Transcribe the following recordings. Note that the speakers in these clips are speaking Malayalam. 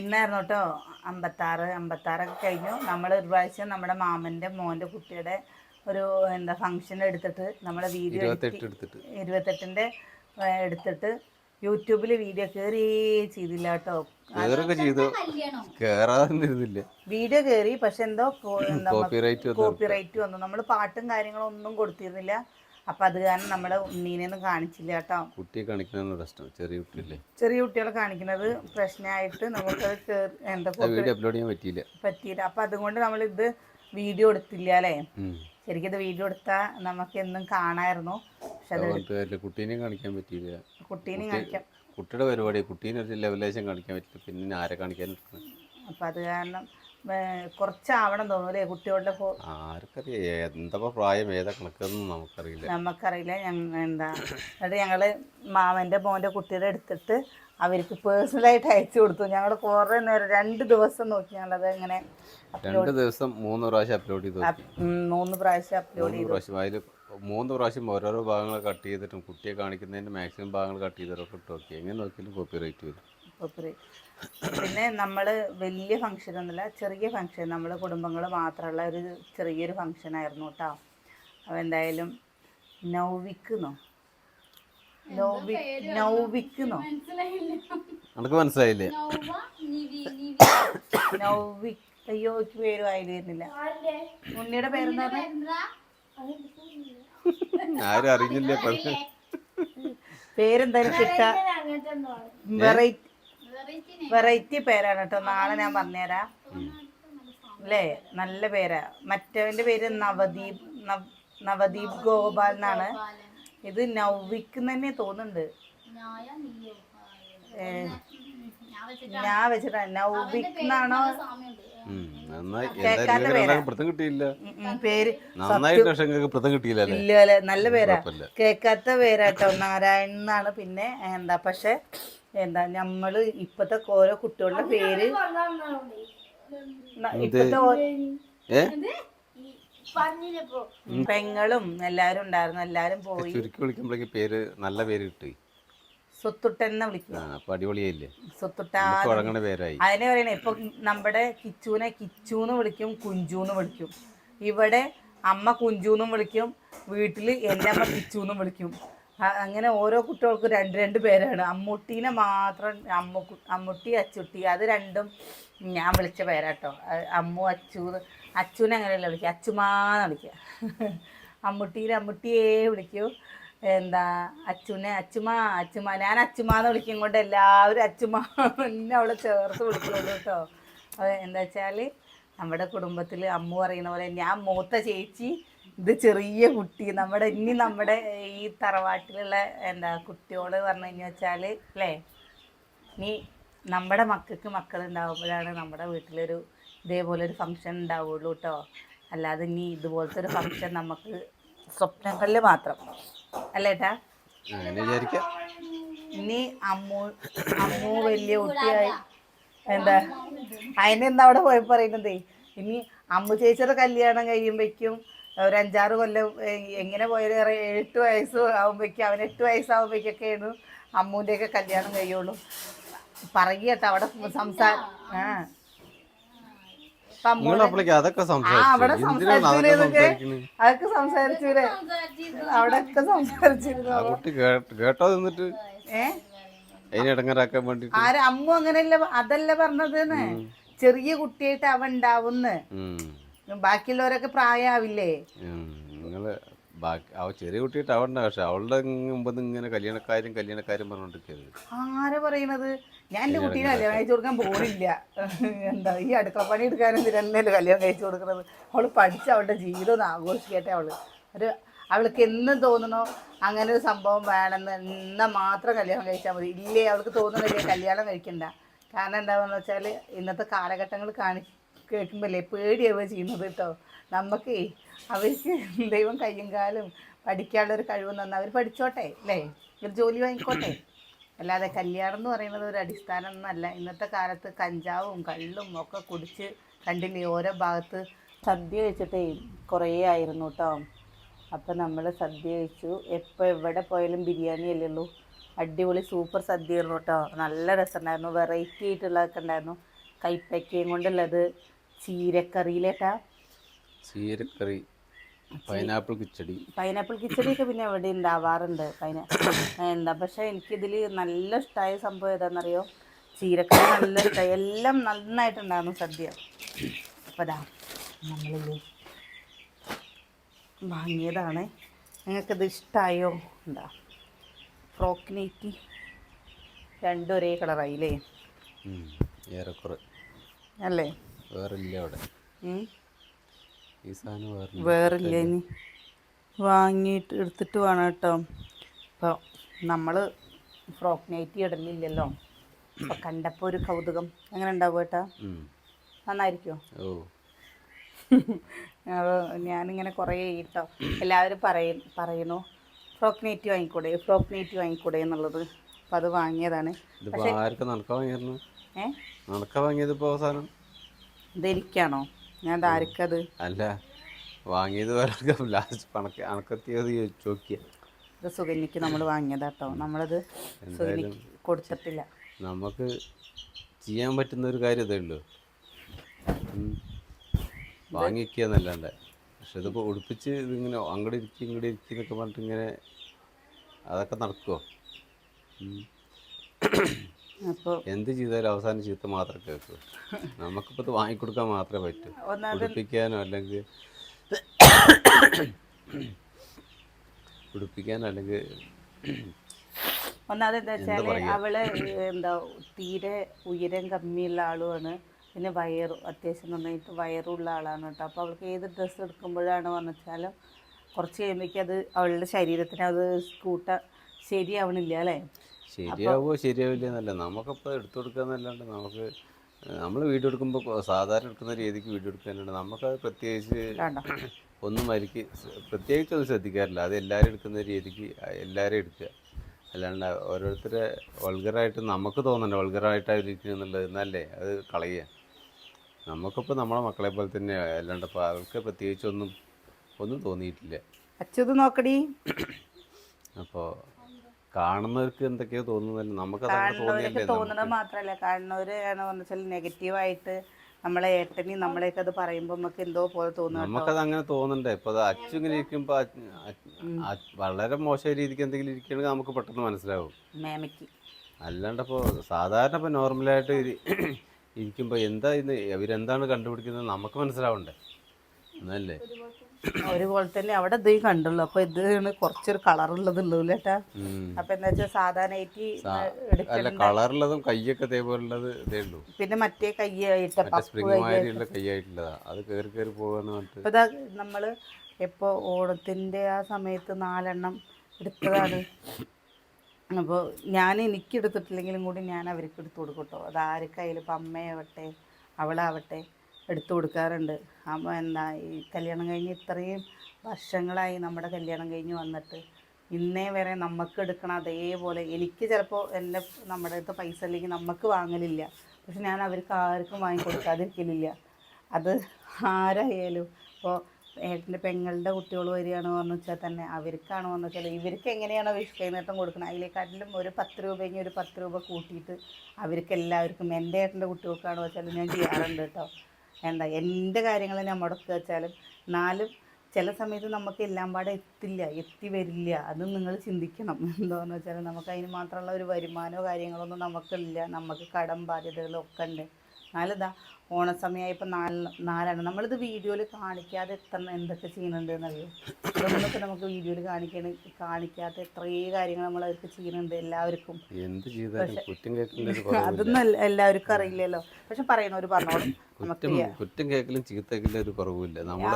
ഇന്നായിരുന്നു കേട്ടോ 56 കഴിഞ്ഞു. നമ്മൾ ഒരു പ്രാവശ്യം നമ്മുടെ മാമൻ്റെ മോൻ്റെ കുട്ടിയുടെ ഒരു ഫംഗ്ഷൻ എടുത്തിട്ട് നമ്മളെ വീഡിയോ 28ൻ്റെ എടുത്തിട്ട് യൂട്യൂബിൽ വീഡിയോ കയറി ചെയ്തില്ല കേട്ടോ. വീഡിയോ കയറി, പക്ഷെ എന്തോ കോപ്പിറൈറ്റ് വന്നു. നമ്മൾ പാട്ടും കാര്യങ്ങളും ഒന്നും കൊടുത്തിരുന്നില്ല. അപ്പൊ അത് കാരണം നമ്മള് ഉണ്ണീനെയൊന്നും കാണിച്ചില്ല കേട്ടോ. കുട്ടിയെ കാണിക്കുന്നത് പ്രശ്നം, ചെറിയ കുട്ടികളെ കാണിക്കുന്നത് പ്രശ്നമായിട്ട് നമുക്കത് പറ്റിയില്ല. അപ്പൊ അതുകൊണ്ട് നമ്മൾ ഇത് വീഡിയോ എടുത്തില്ല അല്ലേ. ശരിക്കും ഇത് വീഡിയോ എടുത്താൽ നമുക്ക് എന്നും കാണായിരുന്നു. പക്ഷെ അത് കുട്ടീനെ കാണിക്കാൻ പറ്റിയില്ല. കുട്ടിയുടെ പരിപാടി കുട്ടീനെ ഒരു ലെവലേശം കാണിക്കാൻ പറ്റില്ല, പിന്നെ ആരെ കാണിക്കാൻ. അപ്പൊ അത് കാരണം കുറച്ചാവണം തോന്നൂലേ കുട്ടികളുടെ. ആർക്കറിയാം എന്താ പ്രായം, ഏതാ കണക്കൊന്നും നമുക്കറിയില്ല. അത് ഞങ്ങള് മാമന്റെ മോന്റെ കുട്ടിയുടെ എടുത്തിട്ട് അവർക്ക് പേഴ്സണലായിട്ട് അയച്ചു കൊടുത്തു. ഞങ്ങൾ കുറെ നേരം 2 ദിവസം നോക്കി. ഞങ്ങളത് ഇങ്ങനെ 2 ദിവസം 3 പ്രാവശ്യം അപ്ലോഡ് ചെയ്തു. 3 പ്രാവശ്യം അപ്ലോഡ് ചെയ്തു. അതിൽ 3 പ്രാവശ്യം ഓരോരോ ഭാഗങ്ങൾ കട്ട് ചെയ്തിട്ടും കുട്ടിയെ കാണിക്കുന്നതിന്റെ മാക്സിമം ഭാഗങ്ങൾ കട്ട് ചെയ്തിട്ടൊക്കെ നോക്കി. എങ്ങനെ നോക്കിയാലും കോപ്പിറൈറ്റ് വരും. പിന്നെ നമ്മൾ വലിയ ഫംഗ്ഷനൊന്നുമില്ല, ചെറിയ ഫംഗ്ഷൻ, നമ്മൾ കുടുംബങ്ങൾ മാത്രമുള്ള ഒരു ചെറിയൊരു ഫംഗ്ഷനായിരുന്നു കേട്ടോ. അപ്പോൾ എന്തായാലും നൗവിക്കുന്നോ നമുക്ക് മനസ്സിലായില്ലേ? നൗവിക്, അയ്യോ എനിക്ക് പേര് വായിൽ വരുന്നില്ല. ഉണ്ണിയുടെ പേരെന്താ? ആരും അറിഞ്ഞില്ല. പേരെന്തായാലും കിട്ടാ. വെറൈറ്റി പേരാണ് കേട്ടോ. നാളെ ഞാൻ പറഞ്ഞുതരാം അല്ലേ. നല്ല പേരാ. മറ്റവന്റെ പേര് നവദീപ് ഗോപാൽ എന്നാണ്. ഇത് നൗവിക്ക് തന്നെ തോന്നുന്നുണ്ട്. ഞാൻ വെച്ചിട്ടാ നൗവിക് എന്നാണോ കേൾക്കാത്ത പേര്. ഇല്ല, നല്ല പേരാ, കേൾക്കാത്ത പേരാട്ടോ. നാരായണൻ എന്നാണ്. പിന്നെ പക്ഷെ നമ്മള് ഇപ്പത്തെ ഓരോ കുട്ടികളുടെ പേര് പെങ്ങളും എല്ലാരും ഉണ്ടായിരുന്നു. എല്ലാരും പോയി. പേര് നല്ല പേര് കിട്ടി. സ്വത്തുട്ടെന്ന് വിളിക്കും. അതിനെ പറയണേ. ഇപ്പൊ നമ്മുടെ കിച്ചൂനെ കിച്ചൂന്ന് വിളിക്കും, കുഞ്ചൂന്ന് വിളിക്കും. ഇവിടെ അമ്മ കുഞ്ചൂന്നും വിളിക്കും, വീട്ടില് എൻ്റെ അമ്മ കിച്ചൂന്നും വിളിക്കും. അങ്ങനെ ഓരോ കുട്ടികൾക്കും 2 പേരാണ്. അമ്മൂട്ടീനെ മാത്രം അമ്മുട്ടി, അച്ചുട്ടി, അത് രണ്ടും ഞാൻ വിളിച്ച പേരാട്ടോ. അമ്മു, അച്ചുവിനെ അങ്ങനെയല്ല വിളിക്കുക, അച്ചുമാന്ന് വിളിക്കുക. അമ്മുട്ടീനെ അമ്മുട്ടിയേ വിളിക്കൂ. അച്ചുനെ അച്ചുമ. ഞാൻ അച്ചുമാന്ന് വിളിക്കും കൊണ്ട് എല്ലാവരും അച്ചുമാ പിന്നെ അവളെ ചേർത്ത് വിളിക്കുള്ളൂ കേട്ടോ. എന്താ വെച്ചാൽ നമ്മുടെ കുടുംബത്തിൽ അമ്മു പറയുന്ന പോലെ ഞാൻ മൂത്ത ചേച്ചി, ഇത് ചെറിയ കുട്ടി. നമ്മുടെ ഈ തറവാട്ടിലുള്ള കുട്ടിയോട് പറഞ്ഞു കഴിഞ്ഞു വെച്ചാൽ അല്ലേ, നീ നമ്മുടെ മക്കളുണ്ടാവുമ്പോഴാണ് നമ്മുടെ വീട്ടിലൊരു ഇതേപോലെ ഒരു ഫംഗ്ഷൻ ഉണ്ടാവുള്ളൂ കേട്ടോ. അല്ലാതെ ഇനി ഇതുപോലത്തെ ഒരു ഫംഗ്ഷൻ നമുക്ക് സ്വപ്നങ്ങളിൽ മാത്രം അല്ലേട്ടാ. ഇനി അമ്മു വലിയ കുട്ടിയായി അതിനെന്താ അവിടെ പോയി പറയുന്നതേ. ഇനി അമ്മു ചേച്ചിയുടെ കല്യാണം കഴിയുമ്പോഴേക്കും ഒരു 5-6 കൊല്ലം എങ്ങനെ പോയാലും 8 വയസ്സ് ആകുമ്പോഴേക്കും, അവൻ 8 വയസ്സാകുമ്പോഴേക്കൊക്കെയാണ് അമ്മൂൻ്റെയൊക്കെ കല്യാണം കഴിയുള്ളൂ. പറയട്ടോ അവിടെ സംസാരം. അതൊക്കെ സംസാരിച്ചൂലേ, അവിടെയൊക്കെ സംസാരിച്ചിരുന്നു. അമ്മു അങ്ങനെയല്ല, അതല്ല പറഞ്ഞത്. ചെറിയ കുട്ടിയായിട്ട് അവൻ ഉണ്ടാവുന്ന്. ബാക്കിയുള്ളവരൊക്കെ പ്രായാവില്ലേ. ചെറിയ കുട്ടിയായിട്ട് അവണ്ട. പക്ഷെ അവളുടെ മുമ്പ് ഇങ്ങനെ കല്യാണക്കാരും പറഞ്ഞോണ്ടിരിക്കരുത്. ആരാ പറയണത്? ഞാൻ എൻ്റെ കുട്ടീനെ കല്യാണം കഴിച്ചു കൊടുക്കാൻ പോണില്ല. ഈ അടുക്കള പണി എടുക്കാനും ഇതിനല്ലേ കല്യാണം കഴിച്ചു കൊടുക്കുന്നത്. അവള് പഠിച്ച് അവളുടെ ജീവിതം ഒന്ന് ആഘോഷിക്കട്ടെ. അവൾക്ക് എന്ന് തോന്നണോ അങ്ങനെ ഒരു സംഭവം വേണമെന്ന് എന്നാൽ മാത്രം കല്യാണം കഴിച്ചാൽ മതി. ഇല്ലേ അവൾക്ക് തോന്നുന്നില്ലേ കല്യാണം കഴിക്കണ്ട. കാരണം എന്താണെന്ന് വെച്ചാൽ ഇന്നത്തെ കാലഘട്ടങ്ങൾ കേൾക്കുമ്പോഴല്ലേ പേടിയാവുക ചെയ്യുന്നത് കേട്ടോ. നമുക്ക് അവർക്ക് ദൈവം കയ്യും കാലും പഠിക്കാനുള്ളൊരു കഴിവ് തന്നാൽ അവർ പഠിച്ചോട്ടെ അല്ലേ, ഒരു ജോലി വാങ്ങിക്കോട്ടെ. അല്ലാതെ കല്യാണം എന്ന് പറയുന്നത് ഒരു അടിസ്ഥാനം ഒന്നുമല്ല. ഇന്നത്തെ കാലത്ത് കഞ്ചാവും കള്ളും ഒക്കെ കുടിച്ച് കണ്ടില്ലേ ഓരോ ഭാഗത്ത്. സദ്യ കഴിച്ചിട്ടേ കുറേ ആയിരുന്നു കേട്ടോ. അപ്പം നമ്മൾ സദ്യ കഴിച്ചു. എപ്പോൾ എവിടെ പോയാലും ബിരിയാണി അല്ലേ ഉള്ളൂ. അടിപൊളി സൂപ്പർ സദ്യ ആയിരുന്നു കേട്ടോ. നല്ല രസമുണ്ടായിരുന്നു. വെറൈറ്റി ആയിട്ടുള്ളതൊക്കെ ഉണ്ടായിരുന്നു. കൈപ്പക്കയും കൊണ്ടുള്ളത്, ചീരക്കറിയിലേട്ടാ, ചീരക്കറി, പൈനാപ്പിൾ കിച്ചടിയൊക്കെ പിന്നെ എവിടെ ഉണ്ടാവാറുണ്ട്. പക്ഷെ എനിക്കിതിൽ നല്ല ഇഷ്ടമായ സംഭവം ഏതാണെന്നറിയോ? ചീരക്കറി നല്ല ഇഷ്ടമായി. എല്ലാം നന്നായിട്ടുണ്ടായിരുന്നു സദ്യ. അപ്പോൾ അതാ നമ്മളില്ലേ വാങ്ങിയതാണ്. നിങ്ങൾക്കിത് ഇഷ്ടമായോ? എന്താ ഫ്രോക്ക് നൈറ്റി രണ്ടും ഒരേ കളറായില്ലേ? ഏറെക്കുറെ അല്ലേ? വേറില്ല അവിടെ. ഈ സാധനം വേറില്ല. ഇനി വാങ്ങിയിട്ട് എടുത്തിട്ട് വേണം കേട്ടോ. അപ്പോൾ നമ്മൾ ഫ്രോക്ക് നൈറ്റി ഇടലില്ലല്ലോ. അപ്പോൾ കണ്ടപ്പോൾ ഒരു കൗതുകം. എങ്ങനെ ഉണ്ടാവും ഏട്ടാ? നന്നായിരിക്കുമോ? ഞാനിങ്ങനെ കുറേ കേട്ടോ എല്ലാവരും പറയുന്നു ഫ്രോക്ക് നൈറ്റി വാങ്ങിക്കൂടെ എന്നുള്ളത്. അപ്പം അത് വാങ്ങിയതാണ്. ഇതെനിക്കാണോ? ഞാൻ ആർക്കത് അല്ല വാങ്ങിയത് ഇത് സുകന്യക്ക് നമ്മൾ വാങ്ങിയതാട്ടോ. നമ്മളത് സുകന്യക്ക് കൊടുത്തിട്ടില്ല. നമുക്ക് ചെയ്യാൻ പറ്റുന്ന ഒരു കാര്യം ഇതേ ഉള്ളൂ, വാങ്ങിക്കുന്നല്ലാണ്ട്. പക്ഷെ ഇതിപ്പോൾ ഉടുപ്പിച്ച് ഇതിങ്ങനെ അങ്ങോട്ട് ഇരിക്കും എന്നൊക്കെ പറഞ്ഞിട്ട് ഇങ്ങനെ അതൊക്കെ നടക്കുമോ? അപ്പോൾ എന്ത് ചെയ്താലും അവസാനം ചീത്ത മാത്രമേ കേൾക്കൂ. നമുക്കിപ്പോൾ ഇത് വാങ്ങിക്കൊടുക്കാൻ മാത്രമേ പറ്റൂ. ഉടുപ്പിക്കാനോ അല്ലെങ്കിൽ ഒന്നാമത് എന്താ വെച്ചാൽ അവള് തീരെ ഉയരം കമ്മിയുള്ള ആളുമാണ്. പിന്നെ അത്യാവശ്യം നന്നായിട്ട് വയറുള്ള ആളാണ് കേട്ടോ. അപ്പോൾ അവൾക്ക് ഏത് ഡ്രസ്സ് എടുക്കുമ്പോഴാണ് വെച്ചാലും കുറച്ച് കഴിയുമ്പോഴേക്കും അത് അവളുടെ ശരീരത്തിന് അത് ശരിയാവണില്ല അല്ലേ? ശരിയാവില്ല എന്നല്ല, നമുക്കപ്പോൾ എടുത്തു കൊടുക്കുക എന്നല്ലാണ്ട് നമ്മൾ വീഡിയോ എടുക്കുമ്പോൾ സാധാരണ എടുക്കുന്ന രീതിക്ക് വീഡിയോ എടുക്കാനുണ്ട്. നമുക്കത് പ്രത്യേകിച്ച് പ്രത്യേകിച്ചൊന്നും ശ്രദ്ധിക്കാറില്ല. അത് എല്ലാവരും എടുക്കുന്ന രീതിക്ക് എല്ലാവരും എടുക്കുക, അല്ലാണ്ട് ഓരോരുത്തരെ വൾഗറായിട്ട് നമുക്ക് തോന്നണ്ട വൾഗറായിട്ടായിരിക്കും എന്നുള്ളത്. എന്നല്ലേ അത് കളയുക. നമുക്കിപ്പോൾ നമ്മളെ മക്കളെ പോലെ തന്നെ, അല്ലാണ്ട് ഇപ്പോൾ അവർക്ക് പ്രത്യേകിച്ചൊന്നും തോന്നിയിട്ടില്ല. അച്ഛത് നോക്കടി. അപ്പോൾ കാണുന്നവർക്ക് എന്തൊക്കെയോ തോന്നുന്നതല്ല, നമുക്ക് തോന്നുന്നത് മാത്രമല്ല, കാണുന്നവരാണ് വെച്ചാൽ നെഗറ്റീവായിട്ട് നമ്മളെ ഏട്ടനി നമ്മളെയൊക്കെ അത് പറയുമ്പോൾ നമുക്ക് എന്തോ പോലെ തോന്നും. നമുക്കത് അങ്ങനെ തോന്നണ്ടേ? ഇപ്പോൾ അത് അച്ചു ഇങ്ങനെ ഇരിക്കുമ്പോൾ വളരെ മോശമായ രീതിക്ക് എന്തെങ്കിലും ഇരിക്കുകയാണെങ്കിൽ നമുക്ക് പെട്ടെന്ന് മനസ്സിലാവും മേമയ്ക്ക്. അല്ലാണ്ട് ഇപ്പോൾ സാധാരണ ഇപ്പോൾ നോർമലായിട്ട് ഇരിക്കുമ്പോൾ എന്താ ഇവരെന്താണ് കണ്ടുപിടിക്കുന്നത് നമുക്ക് മനസ്സിലാവണ്ടേ? എന്നല്ലേ ഒരുപോലെ തന്നെ അവിടെ ഇത് കണ്ടുള്ളൂ. അപ്പൊ ഇത് കുറച്ചൊരു കളറുള്ളതുള്ളൂ കേട്ടാ. അപ്പൊ എന്താ വെച്ചാൽ സാധാരണയായിട്ട് കളറുള്ളതും കയ്യൊക്കെ ഇതേപോലുള്ളത് ഇതേ ഉള്ളൂ. പിന്നെ മറ്റേ കയ്യായിട്ട് കയ്യായിട്ടുള്ളതാ, അത് കയറി കയറി പോകാന്ന്. അപ്പൊ ഇതാ നമ്മള് എപ്പോ ഓണത്തിന്റെ ആ സമയത്ത് 4 എണ്ണം എടുത്തതാണ്. അപ്പോൾ എനിക്ക് എടുത്തിട്ടില്ലെങ്കിലും കൂടി ഞാൻ അവർക്ക് എടുത്തു കൊടുക്കും കേട്ടോ. അത് ആർക്കായാലും ഇപ്പം അമ്മയാവട്ടെ അവളാവട്ടെ എടുത്തു കൊടുക്കാറുണ്ട്. അപ്പോൾ ഈ കല്യാണം കഴിഞ്ഞ് ഇത്രയും വർഷങ്ങളായി നമ്മുടെ കല്യാണം കഴിഞ്ഞ് വന്നിട്ട് ഇന്നേ വരെ നമുക്ക് എടുക്കണം അതേപോലെ. എനിക്ക് ചിലപ്പോൾ നമ്മുടെ അടുത്ത് പൈസ അല്ലെങ്കിൽ നമുക്ക് വാങ്ങലില്ല, പക്ഷെ ഞാൻ അവർക്ക് ആർക്കും വാങ്ങിക്കൊടുക്കാതിരിക്കലില്ല. അത് ആരായാലും. ഇപ്പോൾ ഏട്ടൻ്റെ പെങ്ങളുടെ കുട്ടികൾ വരികയാണെന്ന് വെച്ചാൽ തന്നെ അവർക്കാണെന്ന് വെച്ചാൽ ഇവർക്ക് എങ്ങനെയാണോ കൈനീട്ടം കൊടുക്കുന്നത് അതിലേക്കാട്ടിലും ഒരു 10 രൂപ കഴിഞ്ഞ് ഒരു 10 രൂപ കൂട്ടിയിട്ട് അവർക്ക് എല്ലാവർക്കും എൻ്റെ ഏട്ടൻ്റെ കുട്ടികൾക്കാണെന്ന് വെച്ചാൽ ഞാൻ ചെയ്യാറുണ്ട് കേട്ടോ. എൻ്റെ കാര്യങ്ങൾ ഞാൻ മുടക്കുക വെച്ചാലും എന്നാലും ചില സമയത്ത് നമുക്ക് എല്ലാം പാടെ എത്തി വരില്ല. അത് നിങ്ങൾ ചിന്തിക്കണം. എന്താണെന്ന് വെച്ചാൽ നമുക്ക് അതിന് മാത്രമുള്ള ഒരു വരുമാനമോ കാര്യങ്ങളൊന്നും നമുക്കില്ല. നമുക്ക് കടം ബാധ്യതകളും ഒക്കെ ഉണ്ട്. എന്നാലിതാ ഓണസമയമായപ്പോൾ 4 നമ്മളിത് വീഡിയോയിൽ കാണിക്കാതെ എന്തൊക്കെ ചെയ്യുന്നുണ്ട് എന്നറിയോ? ഇതൊന്നൊക്കെ നമുക്ക് വീഡിയോയിൽ കാണിക്കാത്ത എത്രയേ കാര്യങ്ങൾ നമ്മൾ അവർക്ക് ചെയ്യുന്നുണ്ട് എല്ലാവർക്കും. അതൊന്നും എല്ലാവർക്കും അറിയില്ലല്ലോ. പക്ഷെ പറയണവർ പറഞ്ഞോളും. കുറ്റം കേൾക്കലും ചീത്തക്കലും ഒരു കുറവില്ല. നമ്മൾ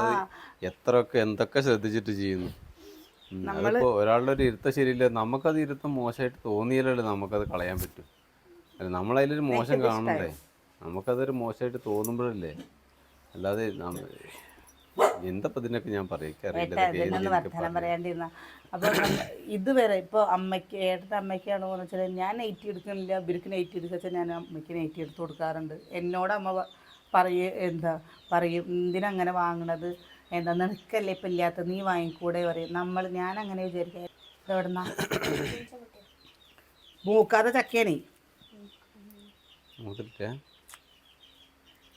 എത്രയൊക്കെ എന്തൊക്കെ ശ്രദ്ധിച്ചിട്ട് ചെയ്യുന്നു. നമ്മളിപ്പോ ഒരാളുടെ ഒരു ഇരുത്തം ശരിയില്ല, നമുക്കത് ഇരുത്തം മോശമായിട്ട് തോന്നിയാലേ നമുക്കത് കളയാൻ പറ്റും. നമ്മളതിലൊരു മോശം കാണണ്ടേ? നമുക്കതൊരു മോശമായിട്ട് തോന്നുമ്പോഴല്ലേ. അല്ലാതെ എന്തപ്പോൾ ഇതിനൊക്കെ ഞാൻ വർത്തമാനം പറയാണ്ടിരുന്ന. അപ്പോൾ ഇതുവരെ ഇപ്പോൾ ഏട്ടൻ്റെ അമ്മയ്ക്കാണോ എന്ന് വെച്ചാൽ ഞാൻ നൈറ്റി എടുക്കണില്ല, ഇവർക്ക് നൈറ്റി എടുക്കുക വെച്ചാൽ ഞാൻ അമ്മയ്ക്ക് നൈറ്റി എടുത്ത് കൊടുക്കാറുണ്ട്. എന്നോട് അമ്മ പറയും എന്തിനങ്ങനെ വാങ്ങണത്, നിനക്കല്ലേ ഇപ്പം ഇല്ലാത്ത, നീ വാങ്ങിക്കൂടെ പറയും. ഞാൻ അങ്ങനെ വിചാരിക്കാം. എവിടെന്നാ മൂക്കാതെ ചക്കയാണേ. മൂത്തിട്ടേ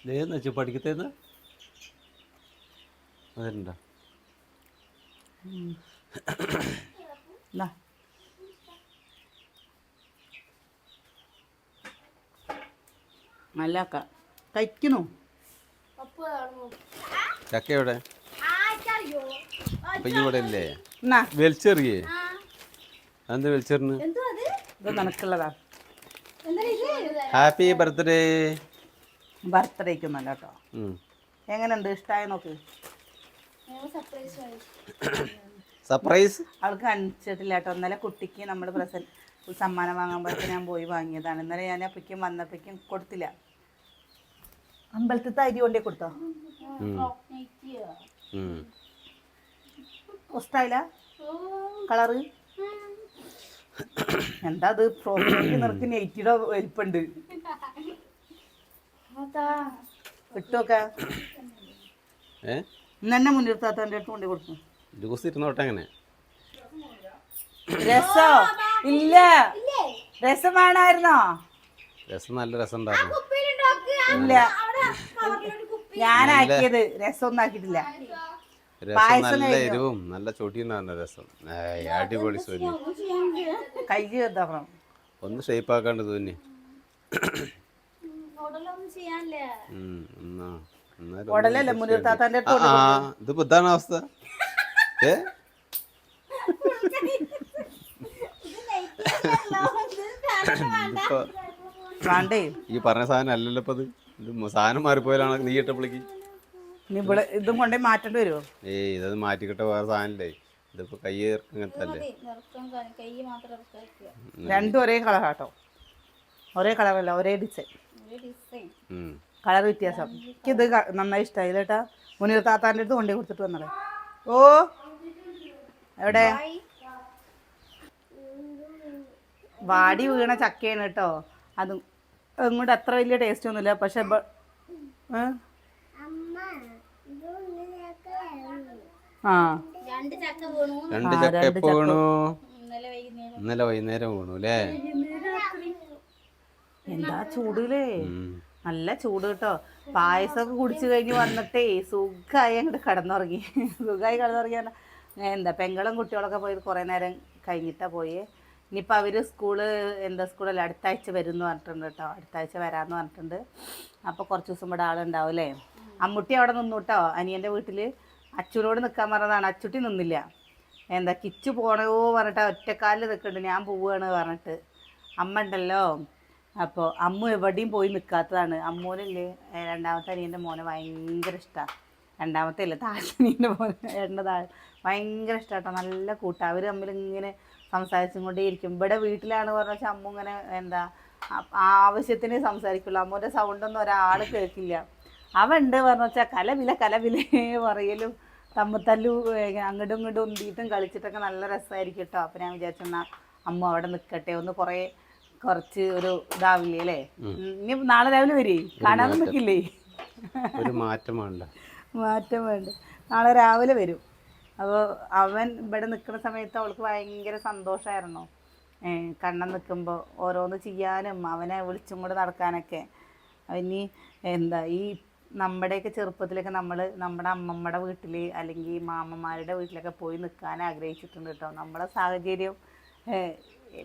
ഇതേന്ന് വെച്ചു പഠിക്കത്തേന്ന് അതുണ്ടോ? എന്നാ നല്ല ചക്ക കഴിക്കുന്നു. ചക്ക എവിടെ? അപ്പൊ ഇവിടെ ഇല്ലേ? എന്നാ വലിച്ചെറിയേ? അതെന്താ വലിച്ചെറിഞ്ഞ്? ഇത് നിനക്കുള്ളതാ. Happy birthday. ബർത്ത്ഡേക്കൊന്നല്ല കേട്ടോ. എങ്ങനെയുണ്ട്? ഇഷ്ടമായ നോക്ക്. സർപ്രൈസ് അവൾക്ക് കാണിച്ചിട്ടില്ല കേട്ടോ. ഇന്നലെ കുട്ടിക്ക് നമ്മൾ സമ്മാനം വാങ്ങാൻ പോയപ്പോൾ ഞാൻ പോയി വാങ്ങിയതാണ്. ഇന്നലെ ഞാൻ അപ്പയ്ക്കും വന്നപ്പോഴേക്കും കൊടുത്തില്ല. അമ്പലത്തിൽ അരി കൊണ്ടേ കൊടുത്തോ? ഇഷ്ടായില്ല കളറ്? എന്താ അത് ഫ്രോക്കിലേക്ക് നിറക്ക് നെയ്റ്റിയുടെ വലിപ്പുണ്ട്. ഇട്ടോക്കെ ഇന്നെ മുന്നിർത്താത്തൻ്റെ അടുത്ത് കൊണ്ടേ കൊടുക്കും. ജ്യൂസ് ഇരുന്നോട്ടെ. അങ്ങനെ രസോ ഇല്ല? രസം വേണമായിരുന്നോ? രസം നല്ല രസം ഉണ്ടായിരുന്നു. ഇല്ല, ഞാനാക്കിയത് രസം ആക്കിയിട്ടില്ല. രസം നല്ല എരിവും നല്ല ചൊടിയുണ്ടായിരുന്നു രസം. അടിപൊളി സോനി. കൈ ചേർത്താക്കണം. ഒന്ന് ഷേപ്പ് ആക്കാണ്ട് തോന്നി. ഉടലല്ലേ മുന്നിർത്താത്തൻ്റെ ഇതിപ്പോ ഇതാണ് അവസ്ഥ. വേണ്ടേ ഈ പറഞ്ഞ സാധനം അല്ലല്ലോ ഇപ്പൊ ഇത്. സാധനം മാറിപ്പോയാലാണ് നീ ഇട്ടപ്പോഴേക്ക്. ഇതും കൊണ്ടേ മാറ്റേണ്ടി വരുമോ? ഏയ് ഇതത് മാറ്റിക്കിട്ട വേറെ സാധനല്ലേ. ഇതിപ്പോ കൈ ഇറക്കങ്ങനത്തെ അല്ലേ. രണ്ടും ഒരേ കളറാട്ടോ. ഒരേ കളറല്ല, ഒരേ ഡിസൈൻ. കളർ വ്യത്യാസം. എനിക്കിത് നന്നായി ഇഷ്ടമായി കേട്ടാ. മുനീർ താത്താൻ്റെ അടുത്ത് കൊണ്ടേ കൊടുത്തിട്ട് വന്നത്. ഓ എവിടെ? വാടി വീണ ചക്കയാണ് കേട്ടോ. അതും ഇങ്ങോട്ട് അത്ര വലിയ ടേസ്റ്റ് ഒന്നുമില്ല. പക്ഷെ രണ്ട് ചക്ക എപ്പോ വീണു? ഇന്നലെ വൈകുന്നേരം വീണു അല്ലേ? എന്താ ചൂടില്ലേ? നല്ല ചൂട് കേട്ടോ. പായസമൊക്കെ കുടിച്ചു കഴിഞ്ഞ് വന്നിട്ടേ സുഖമായി അങ്ങോട്ട് കിടന്നുറങ്ങി. സുഖമായി കിടന്നുറങ്ങിയാൽ എന്താ പെങ്ങളും കുട്ടികളൊക്കെ പോയി കുറേ നേരം കഴിഞ്ഞിട്ടാണ് പോയേ. ഇനിയിപ്പോൾ അവർ സ്കൂളല്ല അടുത്ത ആഴ്ച വരും എന്ന് പറഞ്ഞിട്ടുണ്ട് കേട്ടോ. അടുത്ത ആഴ്ച വരാമെന്ന് പറഞ്ഞിട്ടുണ്ട്. അപ്പോൾ കുറച്ച് ദിവസം ഇവിടെ ആളുണ്ടാവും അല്ലേ. അമ്മുട്ടി അവിടെ നിന്നു കേട്ടോ. അനിയൻ്റെ വീട്ടിൽ അച്ചുനോട് നിൽക്കാൻ പറഞ്ഞതാണ്. അച്ചുട്ടി നിന്നില്ല. എന്താ കിച്ചു പോണോ പറഞ്ഞിട്ട് ഒറ്റക്കാലിൽ നിൽക്കുന്നുണ്ട്. ഞാൻ പോവുകയാണ് പറഞ്ഞിട്ട്. അമ്മ ഉണ്ടല്ലോ. അപ്പോൾ അമ്മു എവിടെയും പോയി നിൽക്കാത്തതാണ്. അമ്മൂനില്ലേ രണ്ടാമത്തെ അനിയൻ്റെ മോനെ ഭയങ്കര ഇഷ്ടമാണ്. രണ്ടാമത്തെ ഇല്ല താഴ്ചനീൻ്റെ മോനെ ഏട്ടൻ്റെ ഭയങ്കര ഇഷ്ടം കേട്ടോ. നല്ല കൂട്ടാണ്. അവർ തമ്മിൽ ഇങ്ങനെ സംസാരിച്ചും കൊണ്ടേ ഇരിക്കും. ഇവിടെ വീട്ടിലാണ് പറഞ്ഞ വെച്ചാൽ അമ്മ ഇങ്ങനെ എന്താ ആവശ്യത്തിന് സംസാരിക്കുള്ളൂ. അമ്മൂൻ്റെ സൗണ്ടൊന്നും ഒരാൾ കേൾക്കില്ല. അവൻ ഉണ്ട് പറഞ്ഞ വെച്ചാൽ കലവിലേ പറയലും തമ്മിത്തല്ലു അങ്ങോട്ടും ഇങ്ങോട്ടും ഉന്തിയിട്ടും കളിച്ചിട്ടൊക്കെ നല്ല രസമായിരിക്കും കേട്ടോ. അപ്പം ഞാൻ വിചാരിച്ചെന്നാൽ അമ്മ അവിടെ നിൽക്കട്ടെ, ഒന്ന് കുറച്ച് ഒരു ഇതാവില്ലേ അല്ലേ. ഇനി നാളെ രാവിലെ വരേ കാണാൻ നിൽക്കില്ലേ? മാറ്റം വേണ്ട. നാളെ രാവിലെ വരും. അപ്പോൾ അവൻ ഇവിടെ നിൽക്കുന്ന സമയത്ത് അവൾക്ക് ഭയങ്കര സന്തോഷമായിരുന്നു. കണ്ണൻ നിൽക്കുമ്പോൾ ഓരോന്ന് ചെയ്യാനും അവനെ വിളിച്ചും കൂടെ നടക്കാനൊക്കെ. ഇനി എന്താ ഈ നമ്മുടെയൊക്കെ ചെറുപ്പത്തിലൊക്കെ നമ്മുടെ അമ്മമ്മയുടെ വീട്ടിൽ അല്ലെങ്കിൽ മാമ്മമാരുടെ വീട്ടിലൊക്കെ പോയി നിൽക്കാൻ ആഗ്രഹിച്ചിട്ടുണ്ട് കേട്ടോ. നമ്മുടെ സാഹചര്യം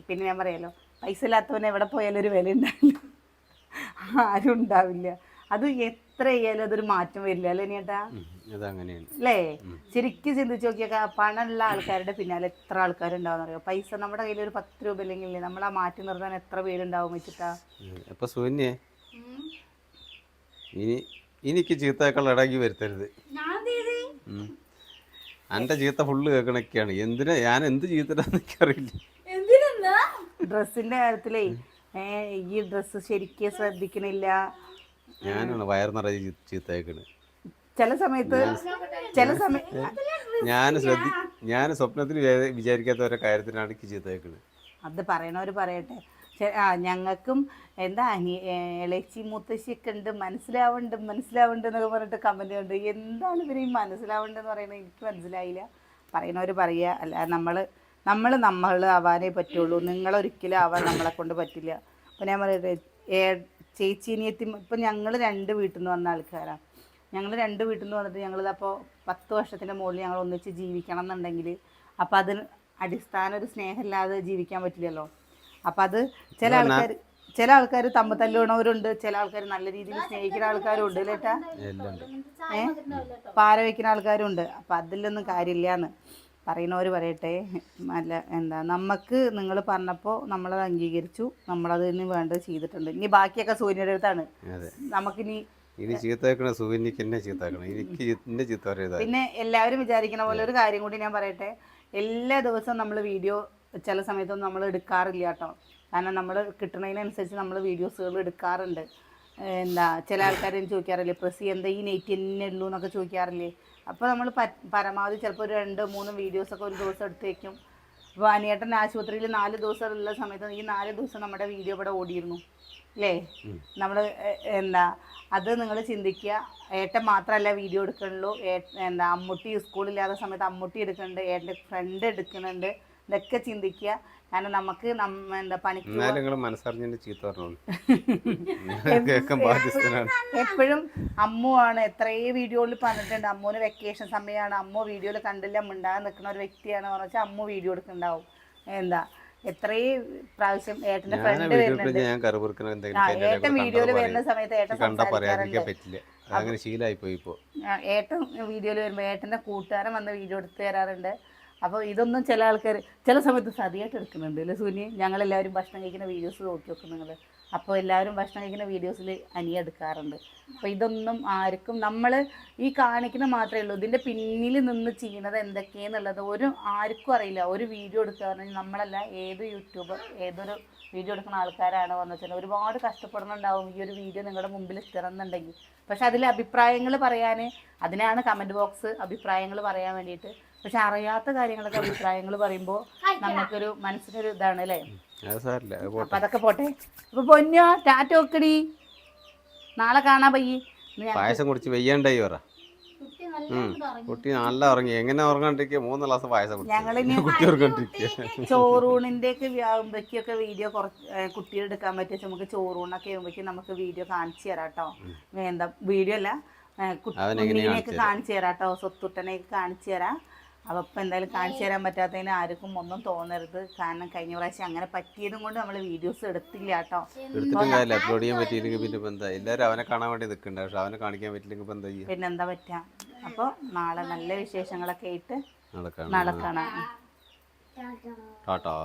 പിന്നെ ഞാൻ പറയാലോ, പൈസ ഇല്ലാത്തവന് എവിടെ പോയാലും ഒരു വില ഉണ്ടാവില്ല. ആരും ഉണ്ടാവില്ല. അത് എത്ര ചെയ്യാലും അതൊരു മാറ്റം വരില്ല അല്ലേ ചേട്ടാ? അല്ലേ? ശരിക്കും ചിന്തിച്ച് നോക്കിയൊക്കെ പണമുള്ള ആൾക്കാരുടെ പിന്നാലെ എത്ര ആൾക്കാരുണ്ടാവും അറിയോ? പൈസ നമ്മുടെ കയ്യിൽ ഒരു 10 രൂപ ഇല്ലെങ്കിൽ നമ്മളാ മാറ്റി നിർത്താൻ എത്ര പേരുണ്ടാവും വെച്ചിട്ടാ. അപ്പൊ സൂന്യേ എനിക്ക് ചീത്തകൾ ഇടകി വരുത്തരുത്. എന്റെ ചീത്ത ഫുള്ള് കേൾക്കണൊക്കെയാണ്. എന്തിനാ ഞാൻ എന്ത് ചീത്തരാന്ന് എനിക്കറിയില്ല. ഡ്രസ്സിന്റെ കാര്യത്തിലേ ഈ ഡ്രസ്സ് ശരിക്കും ശ്രദ്ധിക്കണില്ല. ഞാനാണ് വയർ നിറയെ ചീത്തയേക്കണ് ചില സമയത്ത്. ഞാൻ സ്വപ്നത്തിൽ വിചാരിക്കാത്ത ഓരോ കാര്യത്തിനാണ് എനിക്ക് ചീത്തയേക്കണ്. അത് പറയണവർ പറയട്ടെ. ഞങ്ങൾക്കും എന്താ ഇളച്ചി മുത്തശ്ശിയൊക്കെ ഉണ്ട്, മനസ്സിലാവുന്നുണ്ട് എന്നൊക്കെ പറഞ്ഞിട്ട് കമന്റ് ഉണ്ട്. എന്താണ് ഇവർ ഈ മനസ്സിലാവുന്നുണ്ടെന്ന് പറയുന്നത് എനിക്ക് മനസ്സിലായില്ല. പറയുന്നവർ പറയുക. അല്ല നമ്മൾ നമ്മൾ ആവാനേ പറ്റുള്ളൂ, നിങ്ങളൊരിക്കലും ആവാൻ നമ്മളെ കൊണ്ട് പറ്റില്ല. അപ്പോൾ ഞാൻ പറയട്ടെ, ചേച്ചീനിയത്തി ഇപ്പം ഞങ്ങൾ 2 വീട്ടിൽ നിന്ന് വന്ന ആൾക്കാരാണ്. ഞങ്ങൾ 2 വീട്ടിൽ നിന്ന് വന്നിട്ട് ഞങ്ങളിതപ്പോൾ 10 വർഷത്തിൻ്റെ മുകളിൽ ഞങ്ങൾ ഒന്നിച്ച് ജീവിക്കണം എന്നുണ്ടെങ്കിൽ അപ്പോൾ അതിന് അടിസ്ഥാന ഒരു സ്നേഹമില്ലാതെ ജീവിക്കാൻ പറ്റില്ലല്ലോ. അപ്പം അത് ചില ആൾക്കാർ തമ്മിൽ തല്ലുണവരുണ്ട്, ചില ആൾക്കാർ നല്ല രീതിയിൽ സ്നേഹിക്കുന്ന ആൾക്കാരും ഉണ്ട് ലേട്ടാ, പാര വയ്ക്കുന്ന ആൾക്കാരും ഉണ്ട്. അപ്പം അതിലൊന്നും കാര്യമില്ലാന്ന് പറയുന്നവർ പറയട്ടെ. അല്ല എന്താ, നമുക്ക് നിങ്ങൾ പറഞ്ഞപ്പോൾ നമ്മളത് അംഗീകരിച്ചു, നമ്മളതിന് വേണ്ടത് ചെയ്തിട്ടുണ്ട്. ഇനി ബാക്കിയൊക്കെ സൂര്യയുടെ അടുത്താണ്. നമുക്കിനി പിന്നെ എല്ലാവരും വിചാരിക്കുന്ന പോലെ ഒരു കാര്യം കൂടി ഞാൻ പറയട്ടെ, എല്ലാ ദിവസവും നമ്മൾ വീഡിയോ ചില സമയത്തൊന്നും നമ്മൾ എടുക്കാറില്ല കേട്ടോ. കാരണം നമ്മൾ കിട്ടുന്നതിനനുസരിച്ച് നമ്മൾ വീഡിയോസുകൾ എടുക്കാറുണ്ട്. എന്താ ചില ആൾക്കാർ ചോദിക്കാറില്ലേ, പ്രസി എന്താ ഈ നെറ്റ് തന്നെ ഉള്ളൂ എന്നൊക്കെ ചോദിക്കാറില്ലേ. അപ്പോൾ നമ്മൾ പരമാവധി ചിലപ്പോൾ ഒരു 2-3 വീഡിയോസൊക്കെ ഒരു ദിവസം എടുത്ത് വയ്ക്കും. അപ്പോൾ അനിയേട്ടൻ ആശുപത്രിയിൽ 4 ദിവസം ഉള്ള സമയത്ത് ഈ 4 ദിവസം നമ്മുടെ വീഡിയോ ഇവിടെ ഓടിയിരുന്നു അല്ലേ. നമ്മൾ എന്താ അത് നിങ്ങൾ ചിന്തിക്കുക. ഏട്ടൻ മാത്രമല്ല വീഡിയോ എടുക്കണുള്ളൂ, എന്താ അമ്മൂട്ടി സ്കൂളില്ലാത്ത സമയത്ത് അമ്മൂട്ടി എടുക്കുന്നുണ്ട്, ഏട്ടൻ്റെ ഫ്രണ്ട് എടുക്കുന്നുണ്ട്. ഇതൊക്കെ ചിന്തിക്കുക. കാരണം നമുക്ക് എന്താ പണിക്ക് എപ്പോഴും അമ്മുവാണ്. എത്രയോ വീഡിയോയിൽ പറഞ്ഞിട്ടുണ്ട്, അമ്മുവിന് വെക്കേഷൻ സമയമാണ്, അമ്മു വീഡിയോയിൽ കണ്ടില്ല മിണ്ടാതെ നിൽക്കുന്ന ഒരു വ്യക്തിയാണ് പറഞ്ഞു വെച്ചാൽ അമ്മു വീഡിയോ എടുക്കുന്നുണ്ടാവും. എന്താ എത്രയും പ്രാവശ്യം ഏട്ടൻ്റെ ഫ്രണ്ട് വരുന്നുണ്ട്, ഏട്ടൻ വീഡിയോയിൽ വരുന്ന സമയത്ത് ഏട്ടൻ സംസാരിക്കാറുണ്ട്. ഏട്ടൻ വീഡിയോയിൽ വരുമ്പോൾ ഏട്ടൻ്റെ കൂട്ടുകാരൻ വന്ന് വീഡിയോ എടുത്ത് തരാറുണ്ട്. അപ്പോൾ ഇതൊന്നും ചില ആൾക്കാർ ചില സമയത്ത് സതിയായിട്ട് എടുക്കുന്നുണ്ട് അല്ലേ സൂര്യ. ഞങ്ങളെല്ലാവരും ഭക്ഷണം കഴിക്കുന്ന വീഡിയോസ് നോക്കി വെക്കും നിങ്ങൾ. അപ്പോൾ എല്ലാവരും ഭക്ഷണം കഴിക്കുന്ന വീഡിയോസിൽ അനിയ എടുക്കാറുണ്ട്. അപ്പോൾ ഇതൊന്നും ആർക്കും നമ്മൾ ഈ കാണിക്കുന്ന മാത്രമേ ഉള്ളൂ. ഇതിൻ്റെ പിന്നിൽ നിന്ന് ചെയ്യുന്നത് എന്തൊക്കെയാണെന്നുള്ളത് ആർക്കും അറിയില്ല. ഒരു വീഡിയോ എടുക്കുക പറഞ്ഞാൽ നമ്മളല്ല, ഏത് യൂട്യൂബർ ഏതൊരു വീഡിയോ എടുക്കുന്ന ആൾക്കാരാണ് പറഞ്ഞു വെച്ചാൽ ഒരുപാട് കഷ്ടപ്പെടുന്നുണ്ടാവും ഈ ഒരു വീഡിയോ നിങ്ങളുടെ മുമ്പിൽ എത്തണമെന്നുണ്ടെങ്കിൽ. പക്ഷെ അതിൽ അഭിപ്രായങ്ങൾ പറയാൻ, അതിനാണ് കമൻറ്റ് ബോക്സ്, അഭിപ്രായങ്ങൾ പറയാൻ വേണ്ടിയിട്ട്. പക്ഷെ അറിയാത്ത കാര്യങ്ങളൊക്കെ അഭിപ്രായങ്ങൾ പറയുമ്പോൾ നമുക്കൊരു മനസ്സിനൊരു ഇതാണ് അല്ലേ. അപ്പം അതൊക്കെ പോട്ടെ. അപ്പോൾ പൊന്നോ ടാറ്റ വെക്കടി, നാളെ കാണാൻ പയ്യി. പായസം കുടിച്ച് വെയ്യണ്ടായി പറ. കുട്ടി നല്ല ഉറങ്ങി. എങ്ങനെ ഉറങ്ങാണ്ടിരിക്കുക? 3 ഗ്ലാസ് പായസം ഞങ്ങളിനി ചോറൂണിൻ്റെ ഒക്കെ ആകുമ്പോഴേക്കൊക്കെ വീഡിയോ കുട്ടികൾ എടുക്കാൻ പറ്റിയ നമുക്ക് ചോറൂണൊക്കെ ആകുമ്പോഴേക്കും നമുക്ക് വീഡിയോ കാണിച്ചു തരാം കേട്ടോ. എന്താ വീഡിയോ അല്ല, കുട്ടീനെയൊക്കെ കാണിച്ചു തരാം കേട്ടോ, സ്വത്തുട്ടനെയൊക്കെ കാണിച്ചു തരാം. അപ്പോൾ ഇപ്പം എന്തായാലും കാണിച്ചു തരാൻ പറ്റാത്തതിന് ആർക്കും ഒന്നും തോന്നരുത്. കാരണം കഴിഞ്ഞ പ്രാവശ്യം അങ്ങനെ പറ്റിയതും കൊണ്ട് നമ്മൾ വീഡിയോസ് എടുത്തില്ല കേട്ടോ. അപ്ലോഡ് ചെയ്യാൻ പറ്റിയില്ലെങ്കിൽ പിന്നെ എല്ലാവരും അവനെ കാണാൻ വേണ്ടി നിൽക്കണ്ട, പക്ഷെ അവനെ കാണിക്കാൻ പറ്റില്ലെങ്കിൽ പിന്നെ എന്താ പറ്റുക. അപ്പോൾ നാളെ നല്ല വിശേഷങ്ങളൊക്കെ ആയിട്ട് നാളെ കാണാം. ടാറ്റാ.